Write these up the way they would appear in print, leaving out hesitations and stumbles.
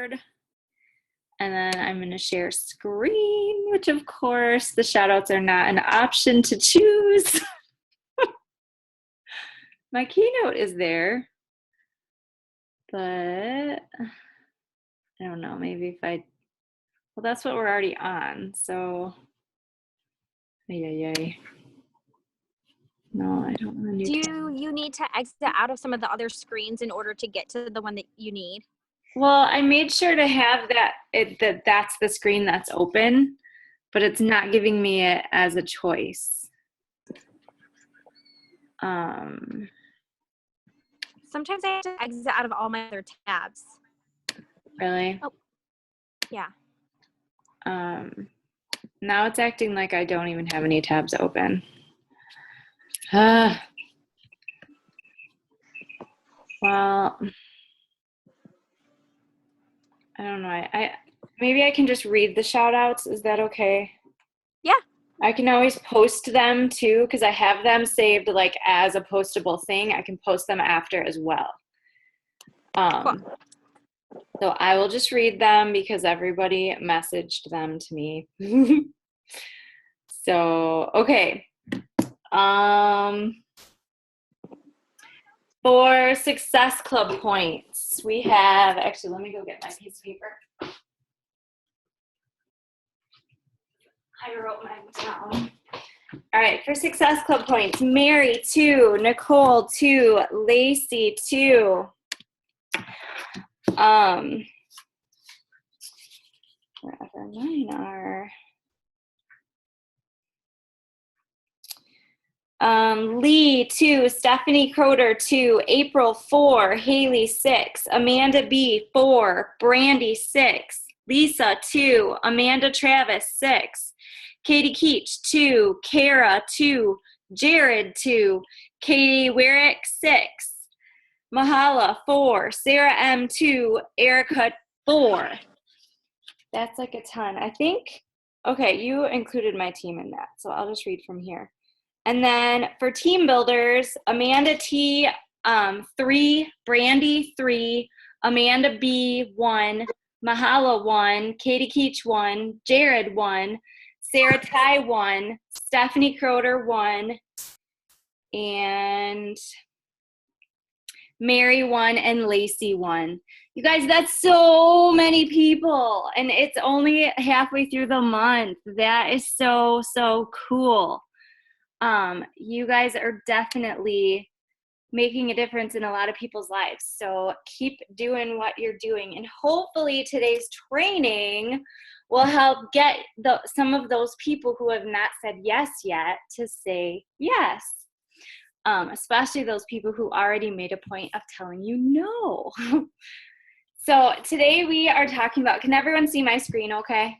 record. And then I'm going to share screen, which of course the shoutouts are not an option to choose. My keynote is there, but I don't know, maybe well, that's what we're already on. So, yay. No, I don't want to do you need to exit out of some of the other screens in order to get to the one that you need? Well, I made sure to have that's the screen that's open, but it's not giving me it as a choice. Sometimes I have to exit out of all my other tabs. Really? Oh, yeah. Now it's acting like I don't even have any tabs open. Well, I don't know. I maybe I can just read the shout outs. Is that okay? Yeah. I can always post them too, because I have them saved like as a postable thing. I can post them after as well. Cool. So I will just read them because everybody messaged them to me. So, okay. For Success Club points, we have, actually, let me go get my piece of paper. I wrote mine down. All right, for Success Club points, Mary, 2, Nicole, 2, Lacey, 2. Wherever mine are. Lee, 2, Stephanie Croder, 2, April, 4, Haley, 6, Amanda B, 4, Brandy, 6, Lisa, 2, Amanda Travis, 6, Katie Keach, 2, Kara, 2, Jared, 2, Katie Werrick, 6, Mahala, 4, Sarah M, 2, Erica, 4. That's like a ton. I think, okay, you included my team in that, so I'll just read from here. And then for team builders, Amanda T, 3, Brandy, 3, Amanda B, 1, Mahala, 1, Katie Keach, 1, Jared, 1, Sarah Ty, 1, Stephanie Croder, 1, and Mary, 1, and Lacey, 1. You guys, that's so many people, and it's only halfway through the month. That is so, so cool. You guys are definitely making a difference in a lot of people's lives. So keep doing what you're doing. And hopefully today's training will help get some of those people who have not said yes yet to say yes. Especially those people who already made a point of telling you no. So today we are talking about, can everyone see my screen okay?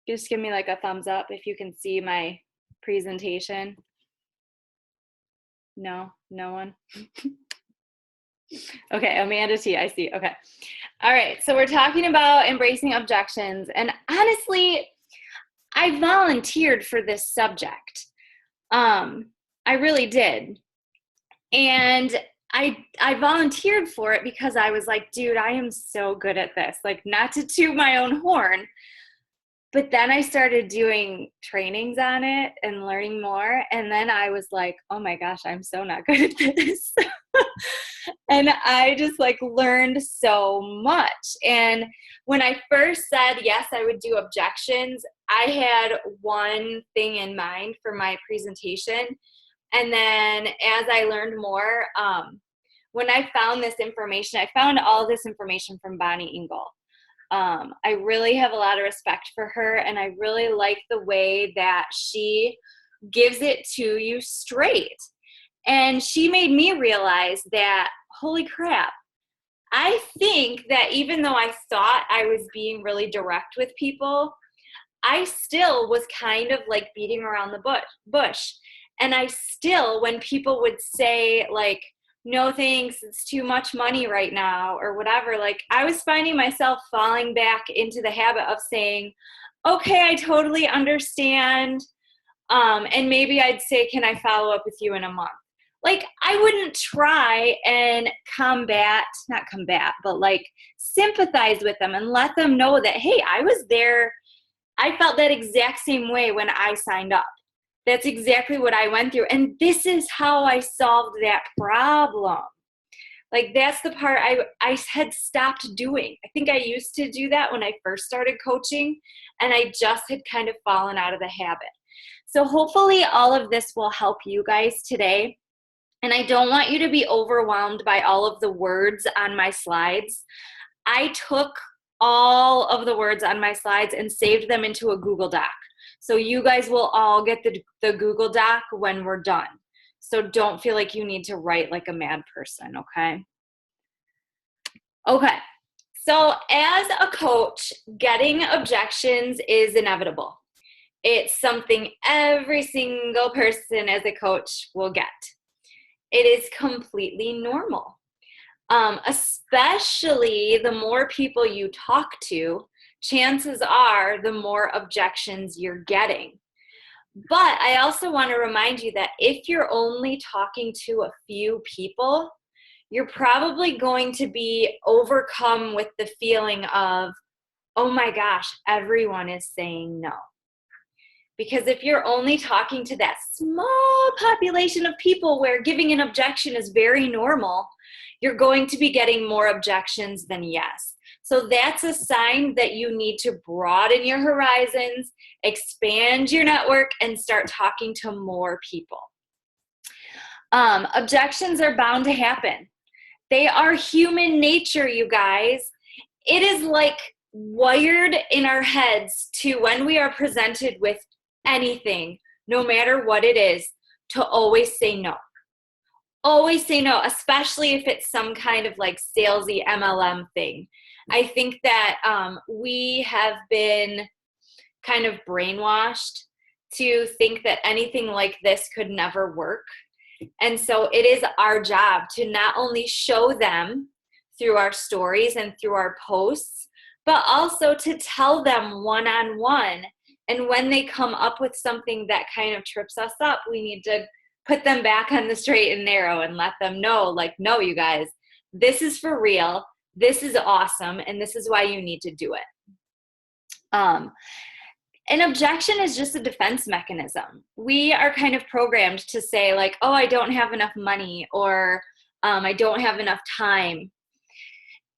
Just give me like a thumbs up if you can see my presentation. No one? Okay, Amanda T, I see, okay. All right, so we're talking about embracing objections. And honestly, I volunteered for this subject. I really did. And I volunteered for it because I was like, dude, I am so good at this. Like, not to toot my own horn, but then I started doing trainings on it and learning more. And then I was like, oh my gosh, I'm so not good at this. And I just like learned so much. And when I first said, yes, I would do objections, I had one thing in mind for my presentation. And then as I learned more, when I found this information, I found all this information from Bonnie Engel. I really have a lot of respect for her, and I really like the way that she gives it to you straight. And she made me realize that, holy crap, I think that even though I thought I was being really direct with people, I still was kind of like beating around the bush. And I still, when people would say like, no thanks, it's too much money right now or whatever, like I was finding myself falling back into the habit of saying, okay, I totally understand. And maybe I'd say, can I follow up with you in a month? like I wouldn't try and not combat, but like sympathize with them and let them know that, hey, I was there. I felt that exact same way when I signed up. That's exactly what I went through. And this is how I solved that problem. Like that's the part I had stopped doing. I think I used to do that when I first started coaching, and I just had kind of fallen out of the habit. So hopefully all of this will help you guys today. And I don't want you to be overwhelmed by all of the words on my slides. I took all of the words on my slides and saved them into a Google Doc. So you guys will all get the Google Doc when we're done. So don't feel like you need to write like a mad person, okay? Okay, so as a coach, getting objections is inevitable. It's something every single person as a coach will get. It is completely normal. Especially the more people you talk to, chances are the more objections you're getting. But I also want to remind you that if you're only talking to a few people, you're probably going to be overcome with the feeling of, oh my gosh, everyone is saying no. Because if you're only talking to that small population of people where giving an objection is very normal, you're going to be getting more objections than yes. So that's a sign that you need to broaden your horizons, expand your network, and start talking to more people. Objections are bound to happen. They are human nature, you guys. It is like wired in our heads to, when we are presented with anything, no matter what it is, to always say no. Always say no, especially if it's some kind of like salesy MLM thing. I think that we have been kind of brainwashed to think that anything like this could never work. And so it is our job to not only show them through our stories and through our posts, but also to tell them one-on-one. And when they come up with something that kind of trips us up, we need to put them back on the straight and narrow and let them know, like, no, you guys, this is for real. This is awesome. And this is why you need to do it. An objection is just a defense mechanism. We are kind of programmed to say like, oh, I don't have enough money, or I don't have enough time.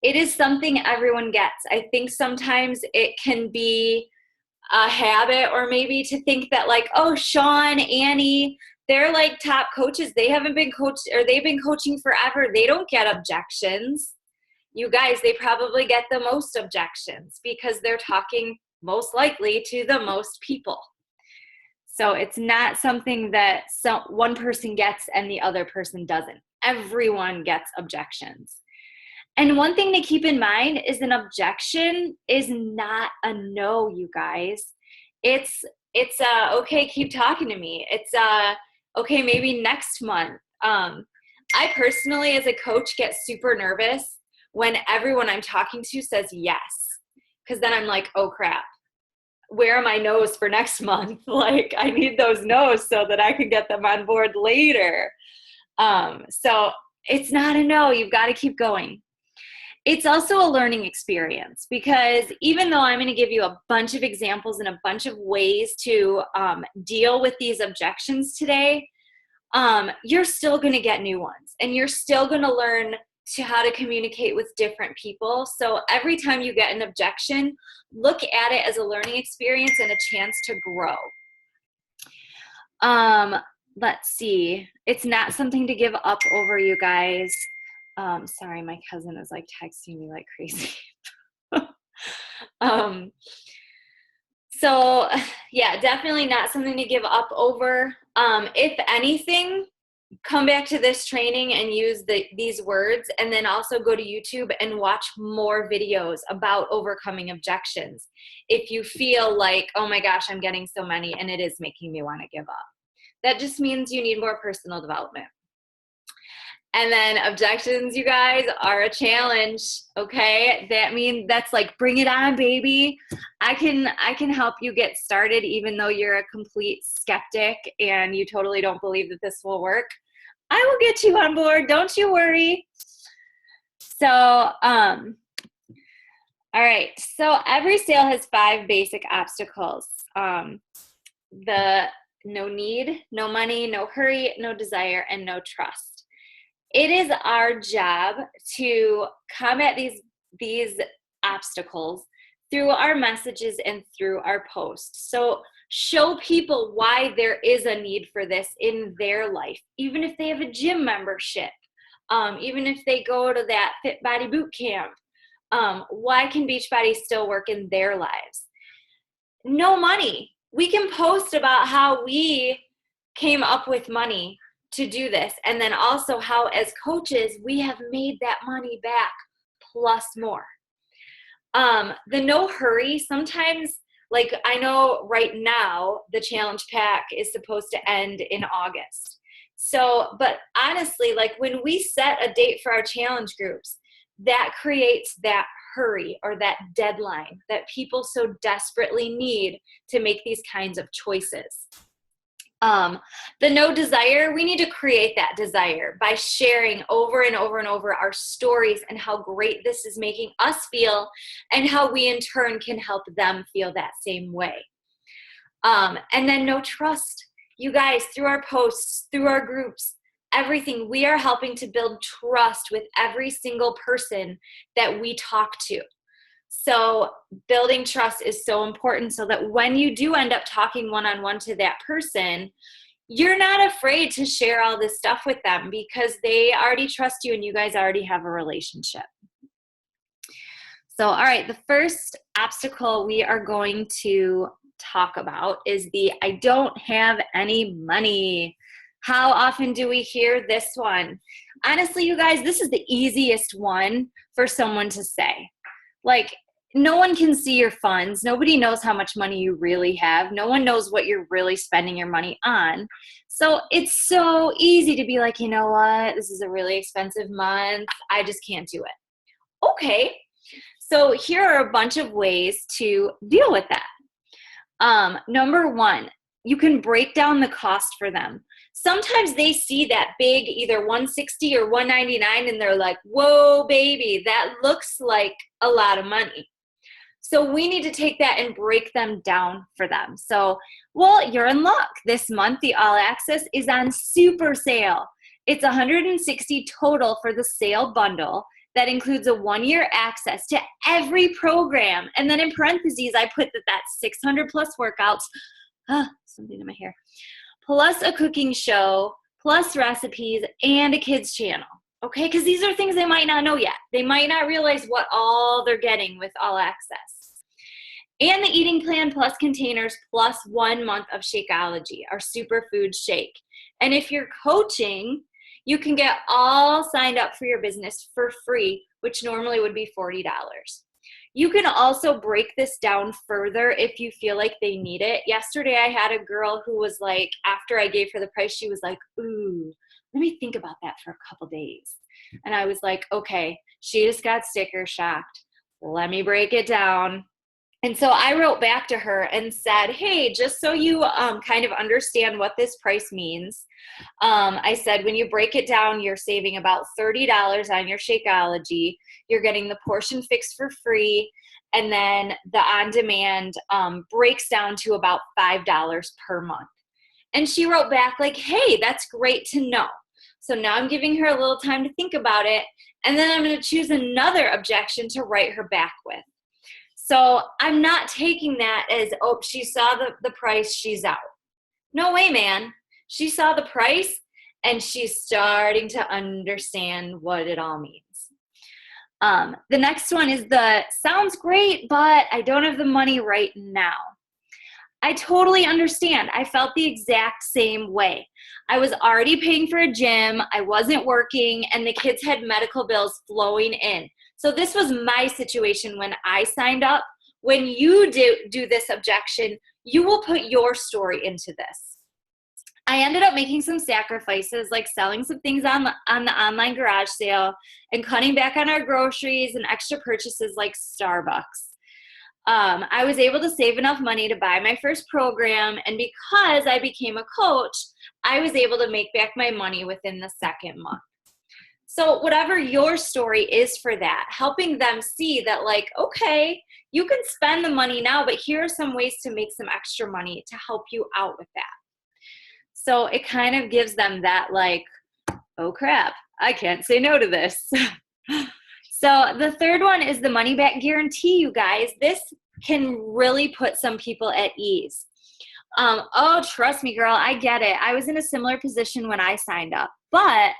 It is something everyone gets. I think sometimes it can be a habit, or maybe to think that like, oh, Sean, Annie, they're like top coaches. They haven't been coached, or they've been coaching forever. They don't get objections. You guys, they probably get the most objections because they're talking most likely to the most people. So it's not something that one person gets and the other person doesn't. Everyone gets objections. And one thing to keep in mind is an objection is not a no, you guys. It's okay, keep talking to me. It's okay, maybe next month. I personally, as a coach, get super nervous when everyone I'm talking to says yes, because then I'm like, oh crap, where are my no's for next month? Like, I need those no's so that I can get them on board later. So it's not a no. You've got to keep going. It's also a learning experience, because even though I'm going to give you a bunch of examples and a bunch of ways to deal with these objections today, you're still going to get new ones, and you're still going to learn how to communicate with different people. So every time you get an objection, look at it as a learning experience and a chance to grow. Let's see. It's not something to give up over, you guys. Sorry, my cousin is like texting me like crazy. So yeah, definitely not something to give up over. If anything, come back to this training and use these words, and then also go to YouTube and watch more videos about overcoming objections. If you feel like, oh my gosh, I'm getting so many and it is making me want to give up. That just means you need more personal development. And then objections, you guys, are a challenge, okay? That means that's like, bring it on, baby. I can help you get started even though you're a complete skeptic and you totally don't believe that this will work. I will get you on board. Don't you worry. So, all right. So every sale has 5 basic obstacles. The no need, no money, no hurry, no desire, and no trust. It is our job to combat these obstacles through our messages and through our posts. So show people why there is a need for this in their life, even if they have a gym membership, even if they go to that Fit Body Boot Camp. Why can Beachbody still work in their lives? No money. We can post about how we came up with money to do this, and then also how as coaches we have made that money back plus more. The no hurry, sometimes, like I know right now the challenge pack is supposed to end in August. So, but honestly, like when we set a date for our challenge groups, that creates that hurry or that deadline that people so desperately need to make these kinds of choices. The no desire, we need to create that desire by sharing over and over and over our stories and how great this is making us feel and how we in turn can help them feel that same way. And then no trust. You guys, through our posts, through our groups, everything, we are helping to build trust with every single person that we talk to. So building trust is so important so that when you do end up talking one-on-one to that person, you're not afraid to share all this stuff with them because they already trust you and you guys already have a relationship. So, all right, the first obstacle we are going to talk about is the I don't have any money. How often do we hear this one? Honestly, you guys, this is the easiest one for someone to say. Like, no one can see your funds. Nobody knows how much money you really have. No one knows what you're really spending your money on. So it's so easy to be like, you know what? This is a really expensive month. I just can't do it. Okay. So here are a bunch of ways to deal with that. Number one, you can break down the cost for them. Sometimes they see that big either 160 or 199 and they're like, whoa, baby, that looks like a lot of money. So we need to take that and break them down for them. So, well, you're in luck. This month, the All Access is on super sale. It's $160 total for the sale bundle. That includes a 1-year access to every program. And then in parentheses, I put that that's 600 plus workouts. Something in my hair. Plus a cooking show, plus recipes, and a kids channel. Okay, because these are things they might not know yet. They might not realize what all they're getting with All Access. And the eating plan plus containers plus 1 month of Shakeology, our superfood shake. And if you're coaching, you can get all signed up for your business for free, which normally would be $40. You can also break this down further if you feel like they need it. Yesterday, I had a girl who was like, after I gave her the price, she was like, ooh, let me think about that for a couple days. And I was like, okay, she just got sticker shocked. Let me break it down. And so I wrote back to her and said, hey, just so you kind of understand what this price means, I said, when you break it down, you're saving about $30 on your Shakeology. You're getting the portion fix for free. And then the on-demand breaks down to about $5 per month. And she wrote back like, hey, that's great to know. So now I'm giving her a little time to think about it. And then I'm going to choose another objection to write her back with. So I'm not taking that as, oh, she saw the price, she's out. No way, man. She saw the price and she's starting to understand what it all means. The next one is sounds great, but I don't have the money right now. I totally understand. I felt the exact same way. I was already paying for a gym, I wasn't working, and the kids had medical bills flowing in. So this was my situation when I signed up. When you do this objection, you will put your story into this. I ended up making some sacrifices, like selling some things on the online garage sale and cutting back on our groceries and extra purchases like Starbucks. I was able to save enough money to buy my first program. And because I became a coach, I was able to make back my money within the second month. So whatever your story is for that, helping them see that like, okay, you can spend the money now, but here are some ways to make some extra money to help you out with that. So it kind of gives them that like, oh crap, I can't say no to this. So the third one is the money back guarantee, you guys. This can really put some people at ease. Oh, trust me, girl, I get it. I was in a similar position when I signed up, but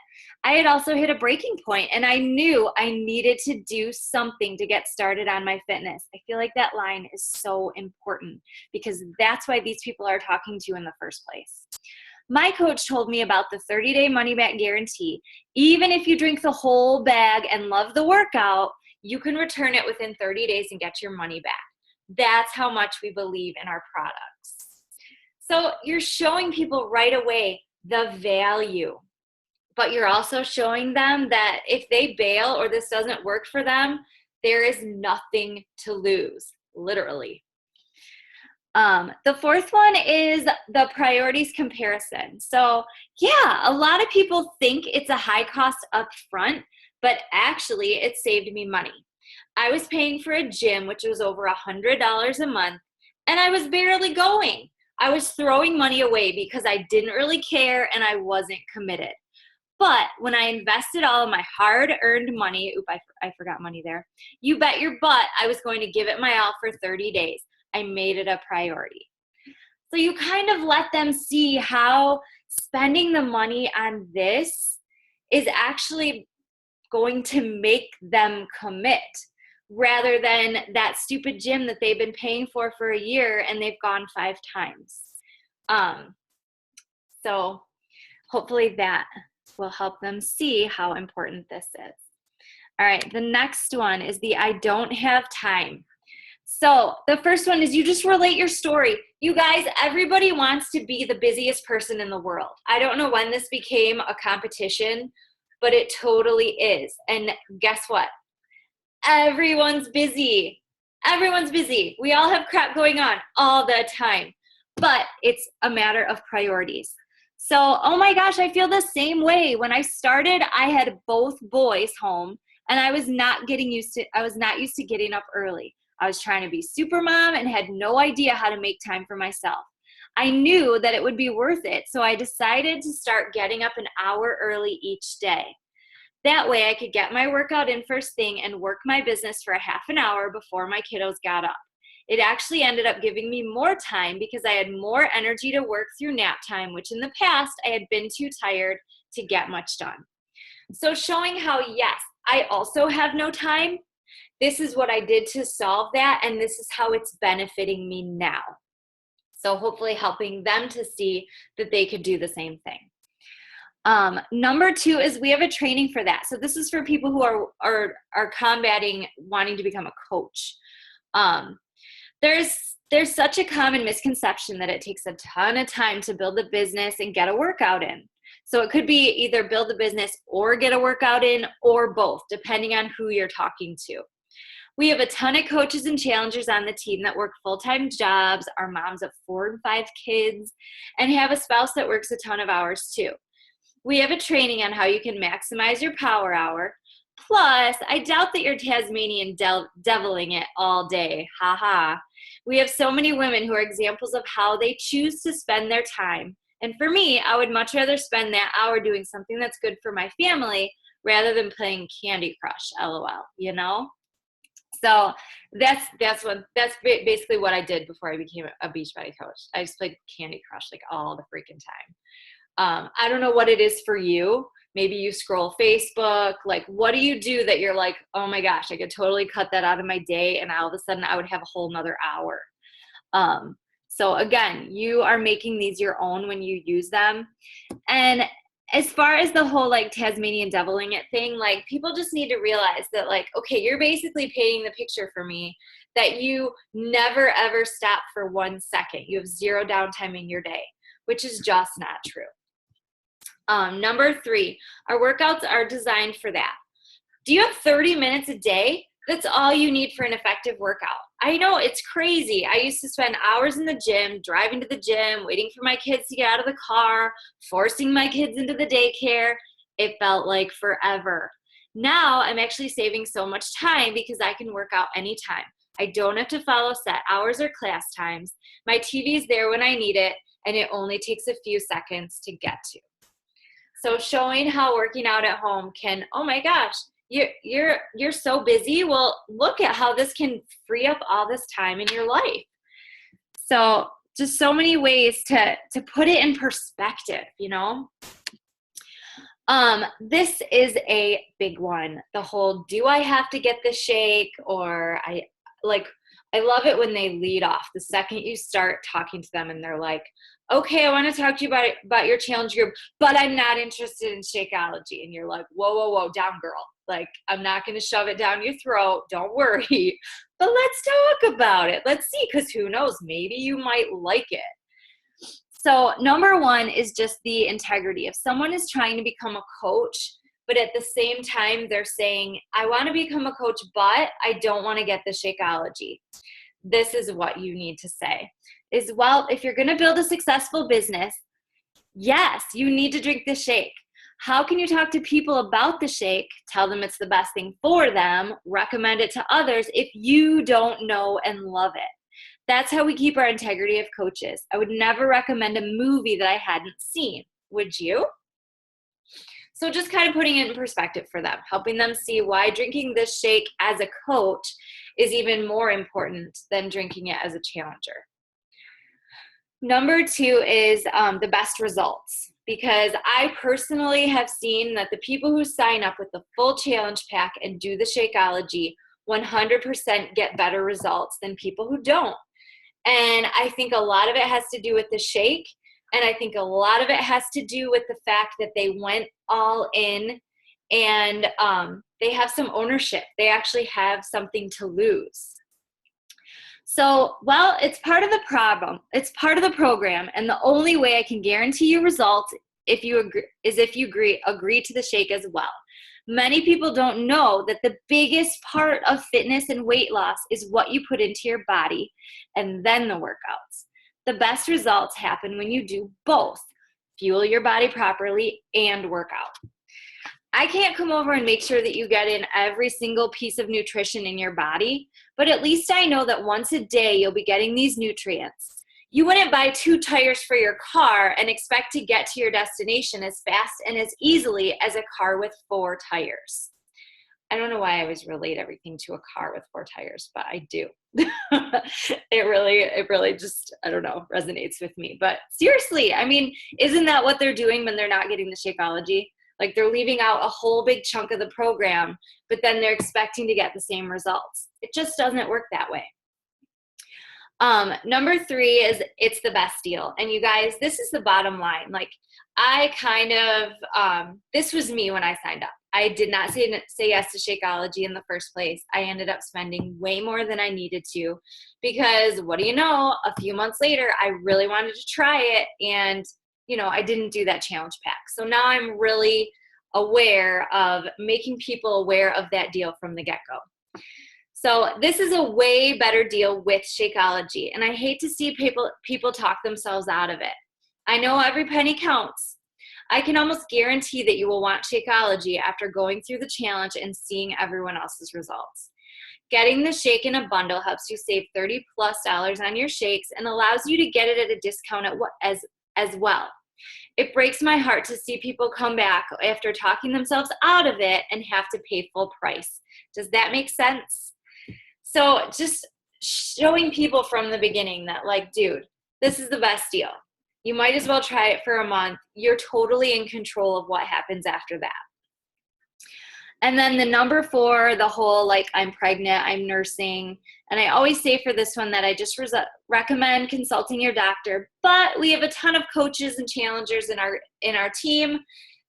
I had also hit a breaking point and I knew I needed to do something to get started on my fitness. I feel like that line is so important because that's why these people are talking to you in the first place. My coach told me about the 30-day money-back guarantee. Even if you drink the whole bag and love the workout, you can return it within 30 days and get your money back. That's how much we believe in our products. So you're showing people right away the value, but you're also showing them that if they bail or this doesn't work for them, there is nothing to lose, literally. The fourth one is the priorities comparison. So yeah, a lot of people think it's a high cost up front, but actually it saved me money. I was paying for a gym, which was over $100 a month, and I was barely going. I was throwing money away because I didn't really care and I wasn't committed. But when I invested all of my hard-earned money, I forgot money there. You bet your butt I was going to give it my all for 30 days. I made it a priority. So you kind of let them see how spending the money on this is actually going to make them commit rather than that stupid gym that they've been paying for a year and they've gone 5 times. So hopefully that will help them see how important this is. All right, the next one is the I don't have time. So the first one is you just relate your story. You guys, everybody wants to be the busiest person in the world. I don't know when this became a competition, but it totally is. And guess what? Everyone's busy. Everyone's busy. We all have crap going on all the time, but it's a matter of priorities. So, oh my gosh, I feel the same way. When I started, I had both boys home and I was not used to getting up early. I was trying to be super mom and had no idea how to make time for myself. I knew that it would be worth it, so I decided to start getting up an hour early each day. That way I could get my workout in first thing and work my business for a half an hour before my kiddos got up. It actually ended up giving me more time because I had more energy to work through nap time, which in the past I had been too tired to get much done. So showing how, yes, I also have no time. This is what I did to solve that, and this is how it's benefiting me now. So hopefully helping them to see that they could do the same thing. Number 2 is we have a training for that. So this is for people who are combating wanting to become a coach. There's such a common misconception that it takes a ton of time to build a business and get a workout in. So it could be either build a business or get a workout in, or both, depending on who you're talking to. We have a ton of coaches and challengers on the team that work full-time jobs, are moms of 4 and 5 kids, and have a spouse that works a ton of hours too. We have a training on how you can maximize your power hour. Plus, I doubt that you're Tasmanian deviling it all day. Ha ha. We have so many women who are examples of how they choose to spend their time. And for me, I would much rather spend that hour doing something that's good for my family rather than playing Candy Crush, LOL, you know? So that's basically what I did before I became a Beachbody coach. I just played Candy Crush like all the freaking time. I don't know what it is for you. Maybe you scroll Facebook. Like, what do you do that you're like, oh my gosh, I could totally cut that out of my day, and all of a sudden I would have a whole nother hour. So again, you are making these your own when you use them. And as far as the whole like Tasmanian deviling it thing, like people just need to realize that like, okay, you're basically painting the picture for me that you never ever stop for 1 second. You have 0 downtime in your day, which is just not true. Number 3, our workouts are designed for that. Do you have 30 minutes a day? That's all you need for an effective workout. I know it's crazy. I used to spend hours in the gym, driving to the gym, waiting for my kids to get out of the car, forcing my kids into the daycare. It felt like forever. Now I'm actually saving so much time because I can work out anytime. I don't have to follow set hours or class times. My TV's there when I need it, and it only takes a few seconds to get to. So showing how working out at home can, oh my gosh, you're so busy. Well, look at how this can free up all this time in your life. So just so many ways to put it in perspective, you know. This is a big one. The whole, do I have to get the shake? Or I love it when they lead off. The second you start talking to them and they're like, okay, I want to talk to you about your challenge group, but I'm not interested in Shakeology. And you're like, whoa, down girl. Like, I'm not going to shove it down your throat. Don't worry. But let's talk about it. Let's see, because who knows, maybe you might like it. So number one is just the integrity. If someone is trying to become a coach, but at the same time they're saying, I want to become a coach, but I don't want to get the Shakeology. This is what you need to say. Is, well, if you're going to build a successful business, yes, you need to drink the shake. How can you talk to people about the shake, tell them it's the best thing for them, recommend it to others if you don't know and love it? That's how we keep our integrity of coaches. I would never recommend a movie that I hadn't seen. Would you? So just kind of putting it in perspective for them, helping them see why drinking this shake as a coach is even more important than drinking it as a challenger. Number two is the best results, because I personally have seen that the people who sign up with the full challenge pack and do the Shakeology 100% get better results than people who don't. And I think a lot of it has to do with the shake, and I think a lot of it has to do with the fact that they went all in and they have some ownership. They actually have something to lose. So, well, it's part of the problem. It's part of the program. And the only way I can guarantee you results if you agree to the shake as well. Many people don't know that the biggest part of fitness and weight loss is what you put into your body and then the workouts. The best results happen when you do both, fuel your body properly and work out. I can't come over and make sure that you get in every single piece of nutrition in your body, but at least I know that once a day you'll be getting these nutrients. You wouldn't buy 2 tires for your car and expect to get to your destination as fast and as easily as a car with 4 tires. I don't know why I always relate everything to a car with 4 tires, but I do. It really just, I don't know, resonates with me. But seriously, I mean, isn't that what they're doing when they're not getting the Shakeology? Like, they're leaving out a whole big chunk of the program, but then they're expecting to get the same results. It just doesn't work that way. Number 3 is it's the best deal. And you guys, this is the bottom line. Like, I kind of, this was me when I signed up. I did not say yes to Shakeology in the first place. I ended up spending way more than I needed to because, what do you know, a few months later, I really wanted to try it, and you know, I didn't do that challenge pack. So now I'm really aware of making people aware of that deal from the get-go. So this is a way better deal with Shakeology, and I hate to see people talk themselves out of it. I know every penny counts. I can almost guarantee that you will want Shakeology after going through the challenge and seeing everyone else's results. Getting the shake in a bundle helps you save $30+ on your shakes and allows you to get it at a discount as well. It breaks my heart to see people come back after talking themselves out of it and have to pay full price. Does that make sense? So just showing people from the beginning that, like, dude, this is the best deal. You might as well try it for a month. You're totally in control of what happens after that. And then the number 4, the whole, like, I'm pregnant, I'm nursing. And I always say for this one that I just recommend consulting your doctor. But we have a ton of coaches and challengers in our team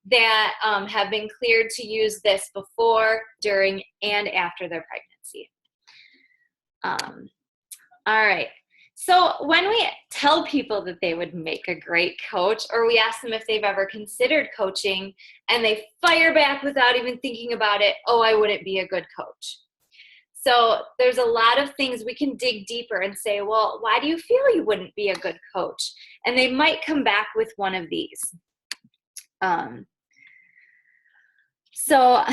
that have been cleared to use this before, during, and after their pregnancy. All right. So when we tell people that they would make a great coach, or we ask them if they've ever considered coaching, and they fire back without even thinking about it, oh, I wouldn't be a good coach. So there's a lot of things we can dig deeper and say, well, why do you feel you wouldn't be a good coach? And they might come back with one of these. So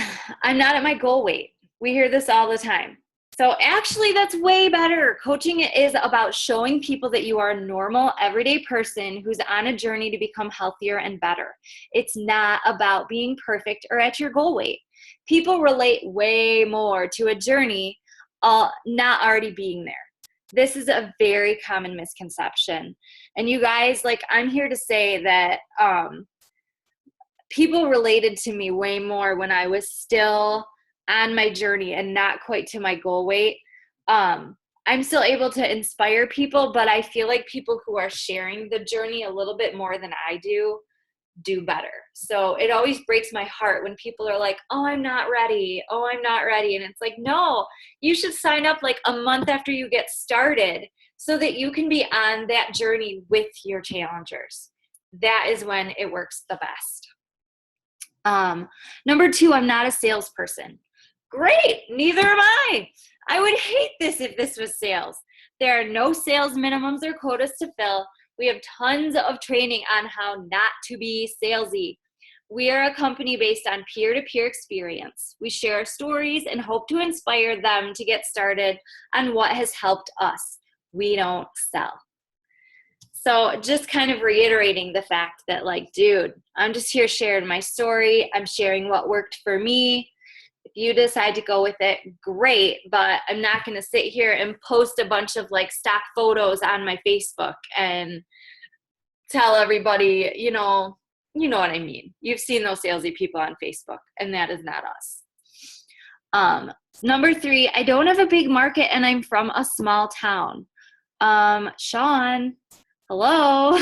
I'm not at my goal weight. We hear this all the time. So actually that's way better. Coaching is about showing people that you are a normal, everyday person who's on a journey to become healthier and better. It's not about being perfect or at your goal weight. People relate way more to a journey not already being there. This is a very common misconception. And you guys, like, I'm here to say that people related to me way more when I was still on my journey and not quite to my goal weight. I'm still able to inspire people, but I feel like people who are sharing the journey a little bit more than I do better. So it always breaks my heart when people are like, oh, I'm not ready. Oh, I'm not ready. And it's like, no, you should sign up like a month after you get started so that you can be on that journey with your challengers. That is when it works the best. Number 2, I'm not a salesperson. Great, neither am I. I would hate this if this was sales. There are no sales minimums or quotas to fill. We have tons of training on how not to be salesy. We are a company based on peer-to-peer experience. We share stories and hope to inspire them to get started on what has helped us. We don't sell. So just kind of reiterating the fact that, like, dude, I'm just here sharing my story. I'm sharing what worked for me. If you decide to go with it, great, but I'm not going to sit here and post a bunch of like stock photos on my Facebook and tell everybody, you know what I mean. You've seen those salesy people on Facebook, and that is not us. Number 3, I don't have a big market and I'm from a small town. Sean, hello.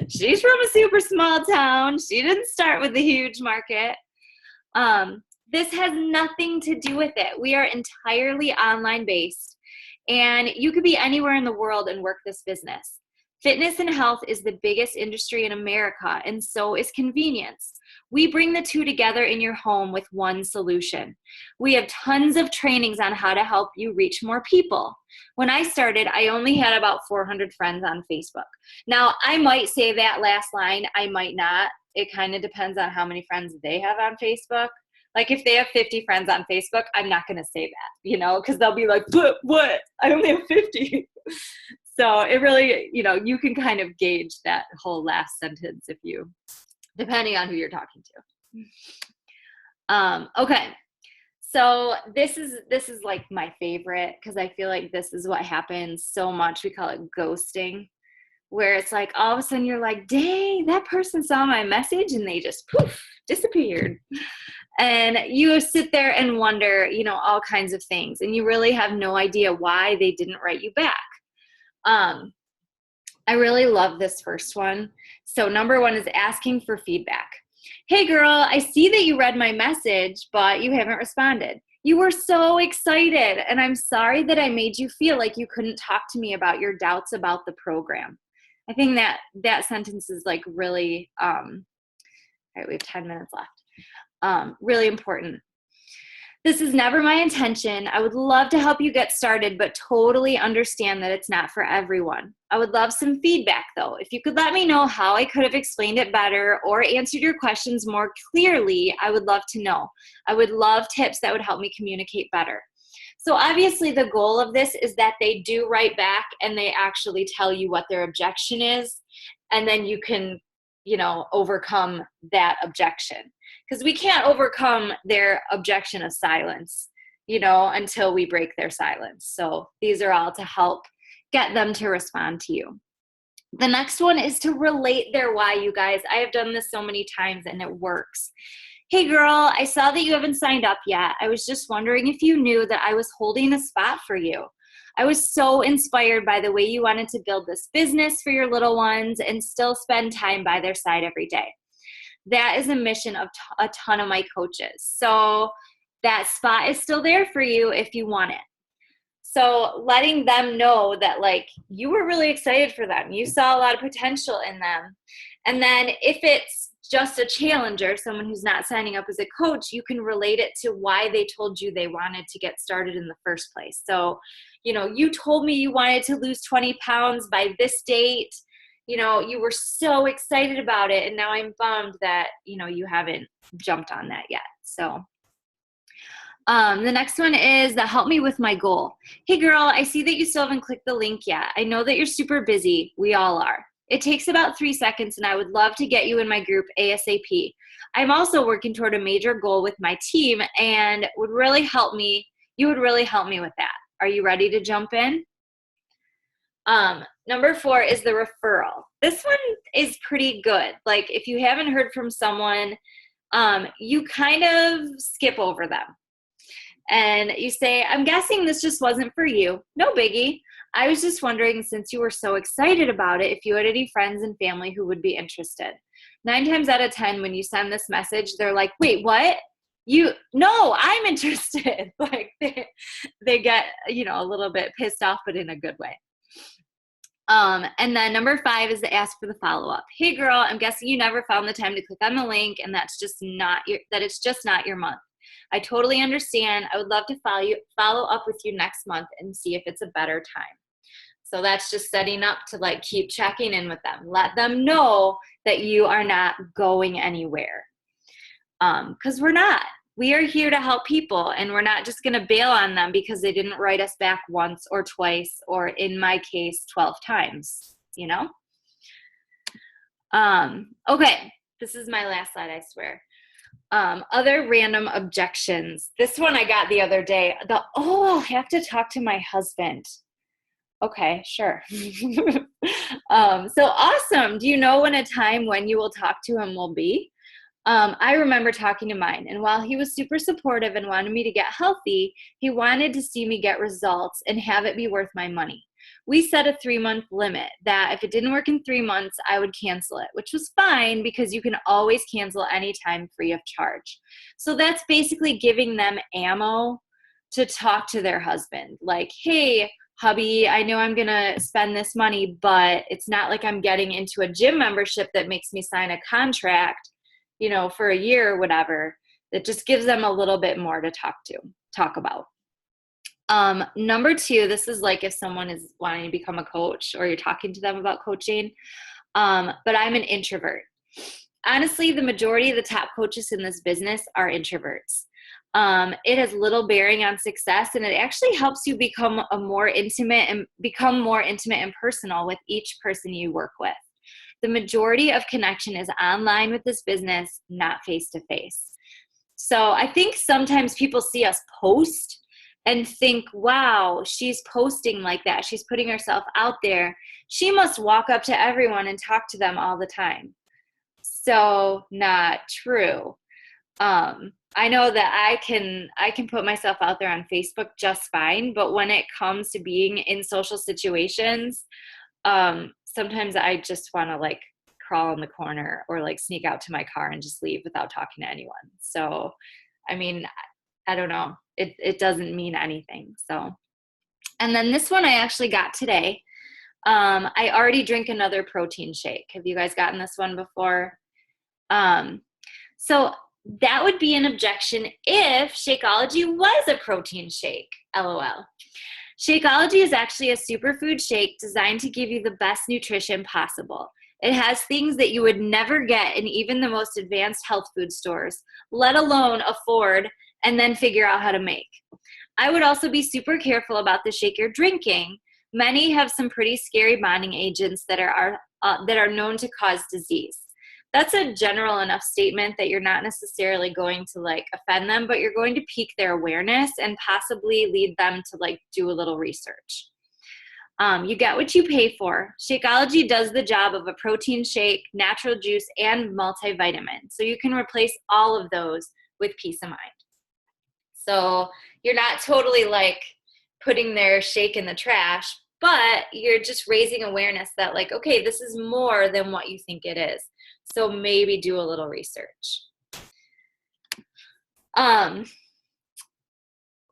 She's from a super small town. She didn't start with a huge market. This has nothing to do with it. We are entirely online based, and you could be anywhere in the world and work this business. Fitness and health is the biggest industry in America, and so is convenience. We bring the two together in your home with one solution. We have tons of trainings on how to help you reach more people. When I started, I only had about 400 friends on Facebook. Now, I might say that last line, I might not. It kind of depends on how many friends they have on Facebook. Like if they have 50 friends on Facebook, I'm not going to say that, because they'll be like, what? I only have 50. So it really, you can kind of gauge that whole last sentence depending on who you're talking to. Okay. So this is like my favorite, because I feel like this is what happens so much. We call it ghosting, where it's like all of a sudden you're like, dang, that person saw my message and they just poof, disappeared. And you sit there and wonder, all kinds of things. And you really have no idea why they didn't write you back. I really love this first one. So number 1 is asking for feedback. Hey girl, I see that you read my message, but you haven't responded. You were so excited, and I'm sorry that I made you feel like you couldn't talk to me about your doubts about the program. I think that sentence is like really, all right, we have 10 minutes left. Really important. This is never my intention. I would love to help you get started, but totally understand that it's not for everyone. I would love some feedback though. If you could let me know how I could have explained it better or answered your questions more clearly, I would love to know. I would love tips that would help me communicate better. So obviously the goal of this is that they do write back and they actually tell you what their objection is, and then you can, overcome that objection. Because we can't overcome their objection of silence, until we break their silence. So these are all to help get them to respond to you. The next one is to relate their why, you guys. I have done this so many times and it works. Hey girl, I saw that you haven't signed up yet. I was just wondering if you knew that I was holding a spot for you. I was so inspired by the way you wanted to build this business for your little ones and still spend time by their side every day. That is a mission of a ton of my coaches. So that spot is still there for you if you want it. So letting them know that like you were really excited for them. You saw a lot of potential in them. And then if it's just a challenger, someone who's not signing up as a coach, you can relate it to why they told you they wanted to get started in the first place. So, you told me you wanted to lose 20 pounds by this date. You were so excited about it, and now I'm bummed that, you haven't jumped on that yet. So the next one is the help me with my goal. Hey girl, I see that you still haven't clicked the link yet. I know that you're super busy. We all are. It takes about 3 seconds, and I would love to get you in my group ASAP. I'm also working toward a major goal with my team, and you would really help me with that. Are you ready to jump in? Number 4 is the referral. This one is pretty good. Like, if you haven't heard from someone, you kind of skip over them. And you say, I'm guessing this just wasn't for you. No biggie. I was just wondering, since you were so excited about it, if you had any friends and family who would be interested. 9 times out of 10, when you send this message, they're like, wait, what? No, I'm interested. Like they get, a little bit pissed off, but in a good way. And then number 5 is to ask for the follow-up. Hey girl, I'm guessing you never found the time to click on the link, and it's just not your month. I totally understand. I would love to follow up with you next month and see if it's a better time. So that's just setting up to keep checking in with them. Let them know that you are not going anywhere. Because we're not. We are here to help people, and we're not just going to bail on them because they didn't write us back once or twice, or in my case, 12 times, Okay, this is my last slide, I swear. Other random objections. This one I got the other day. I have to talk to my husband. Okay, sure. So awesome. Do you know when a time when you will talk to him will be? I remember talking to mine, and while he was super supportive and wanted me to get healthy, he wanted to see me get results and have it be worth my money. We set a 3-month limit that if it didn't work in 3 months, I would cancel it, which was fine because you can always cancel anytime free of charge. So that's basically giving them ammo to talk to their husband. Like, hey, hubby, I know I'm going to spend this money, but it's not like I'm getting into a gym membership that makes me sign a contract, for a year or whatever. That just gives them a little bit more to talk about. Number 2, this is like if someone is wanting to become a coach or you're talking to them about coaching, but I'm an introvert. Honestly, the majority of the top coaches in this business are introverts. It has little bearing on success, and it actually helps you become more intimate and personal with each person you work with. The majority of connection is online with this business, not face-to-face. So I think sometimes people see us post and think, wow, she's posting like that. She's putting herself out there. She must walk up to everyone and talk to them all the time. So not true. I know that I can put myself out there on Facebook just fine, but when it comes to being in social situations, sometimes I just want to crawl in the corner or sneak out to my car and just leave without talking to anyone. So, I mean, I don't know. It doesn't mean anything. So, and then this one I actually got today. I already drink another protein shake. Have you guys gotten this one before? So that would be an objection if Shakeology was a protein shake, LOL. Shakeology is actually a superfood shake designed to give you the best nutrition possible. It has things that you would never get in even the most advanced health food stores, let alone afford and then figure out how to make. I would also be super careful about the shake you're drinking. Many have some pretty scary bonding agents that are known to cause disease. That's a general enough statement that you're not necessarily going to offend them, but you're going to pique their awareness and possibly lead them to do a little research. You get what you pay for. Shakeology does the job of a protein shake, natural juice, and multivitamin. So you can replace all of those with peace of mind. So you're not totally putting their shake in the trash, but you're just raising awareness that okay, this is more than what you think it is. So maybe do a little research.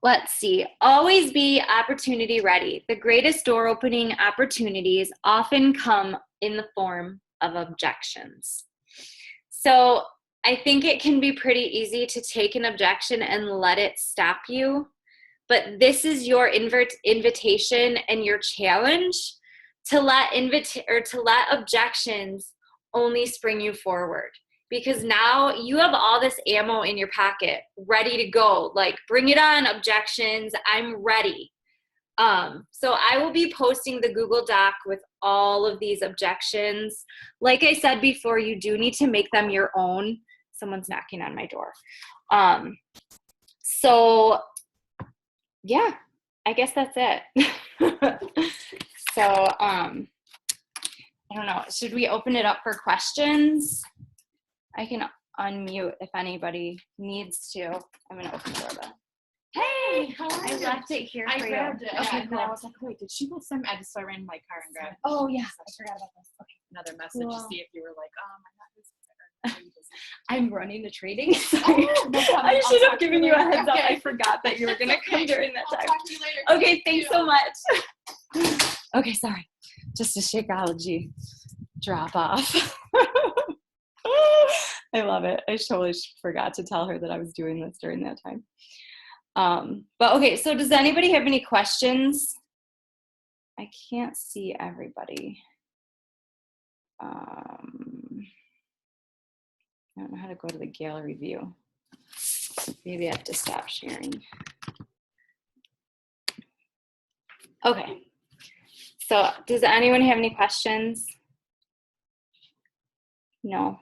Let's see. Always be opportunity ready. The greatest door opening opportunities often come in the form of objections. So I think it can be pretty easy to take an objection and let it stop you. But this is your invitation and your challenge to let objections only spring you forward. Because now you have all this ammo in your pocket ready to go. Like, bring it on, objections. I'm ready. So I will be posting the Google Doc with all of these objections. Like I said before, you do need to make them your own. Someone's knocking on my door. So yeah, I guess that's it. So, I don't know. Should we open it up for questions? I can unmute if anybody needs to. I'm going to open the doorbell. Hey, how are you? I left it here for you. I grabbed it. Okay, And then I was like, wait, did she go some? So I ran in my car and grabbed Oh, yeah. I forgot about this. Okay. another message to see if you were like, I'm not busy. I'm running the trading. Oh, no problem. I I'll should have talk to you given you a later. heads up. Okay. I forgot that you were going to come during that I'll time. talk to you later. Okay, thanks so much. Okay, sorry. Just a Shakeology drop off. I love it. I totally forgot to tell her that I was doing this during that time. But okay, so does anybody have any questions? I can't see everybody. I don't know how to go to the gallery view. Maybe I have to stop sharing. Okay. So does anyone have any questions? No.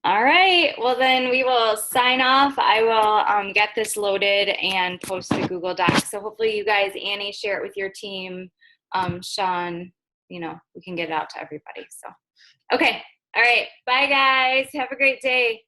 All right. Well, then we will sign off. I will get this loaded and post the Google Doc. So hopefully you guys, Annie, share it with your team. Sean, we can get it out to everybody. So, okay. All right. Bye, guys. Have a great day.